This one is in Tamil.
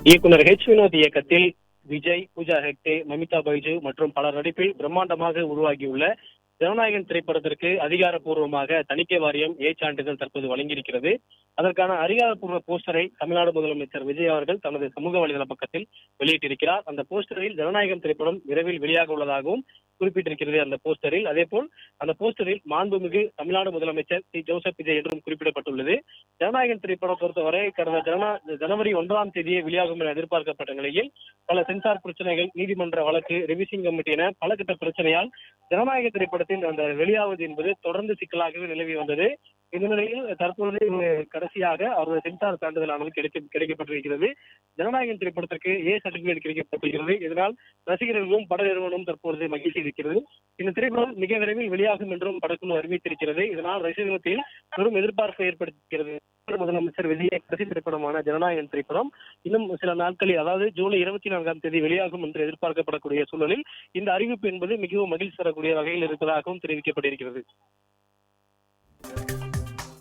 இயக்குனர் வினோத் இயக்கத்தில் விஜய், பூஜா ஹெக்டே, மமிதா பைஜு மற்றும் பலர் நடிப்பில் பிரம்மாண்டமாக உருவாகியுள்ள ஜனநாயகன் திரைப்படத்திற்கு அதிகாரப்பூர்வமாக தணிக்கை வாரியம் சான்றிதழ் தற்போது வழங்கியிருக்கிறது. அதற்கான அதிகாரப்பூர்வ போஸ்டரை தமிழ்நாடு முதலமைச்சர் விஜய் அவர்கள் தனது சமூக வலைதள பக்கத்தில் வெளியிட்டிருக்கிறார். அந்த போஸ்டரில் ஜனநாயகன் திரைப்படம் விரைவில் வெளியாக உள்ளதாகவும் குறிப்பிட்டிருக்கிறது. அந்த போஸ்டரில் அதேபோல் அந்த போஸ்டரில் மாண்புமிகு தமிழ்நாடு முதலமைச்சர் ஜோசப் விஜய் என்றும் குறிப்பிடப்பட்டுள்ளது. ஜனநாயகன் திரைப்படம் பொறுத்தவரை கடந்த ஜனவரி 1ஆம் தேதியே வெளியாகும் என எதிர்பார்க்கப்பட்ட நிலையில் பல சென்சார் பிரச்சனைகள், நீதிமன்ற வழக்கு, ரிவிஷன் கமிட்டி என பல கட்ட பிரச்சனையால் ஜனநாயக திரைப்படத்தின் அந்த வெளியாவது என்பது தொடர்ந்து சிக்கலாகவே நிலவி வந்தது. இந்த நிலையில் தற்போது கடைசியாக அவரது சென்சார் சான்றிதழானது கிடைக்கப்பட்டிருக்கிறது. ஜனநாயகன் திரைப்படத்திற்கு சர்டிபிகேட் கிடைக்கப்பட்டிருக்கிறது. இதனால் ரசிகர்களும் பட நிறுவனம் தற்போது மகிழ்ச்சி இருக்கிறது. இந்த திரைப்படம் மிக விரைவில் வெளியாகும் என்றும் படக்குழு அறிவித்திருக்கிறது. இதனால் ரசிகர்களுக்கு பெரும் எதிர்பார்ப்பை ஏற்படுத்தியிருக்கிறது. முதலமைச்சர் விஜய் கடைசி திரைப்படமான ஜனநாயகன் திரைப்படம் இன்னும் சில நாட்களில், அதாவது ஜூலை 24ஆம் தேதி வெளியாகும் என்று எதிர்பார்க்கப்படக்கூடிய சூழலில் இந்த அறிவிப்பு என்பது மிகவும் மகிழ்ச்சி தரக்கூடிய வகையில் இருப்பதாகவும் தெரிவிக்கப்பட்டிருக்கிறது.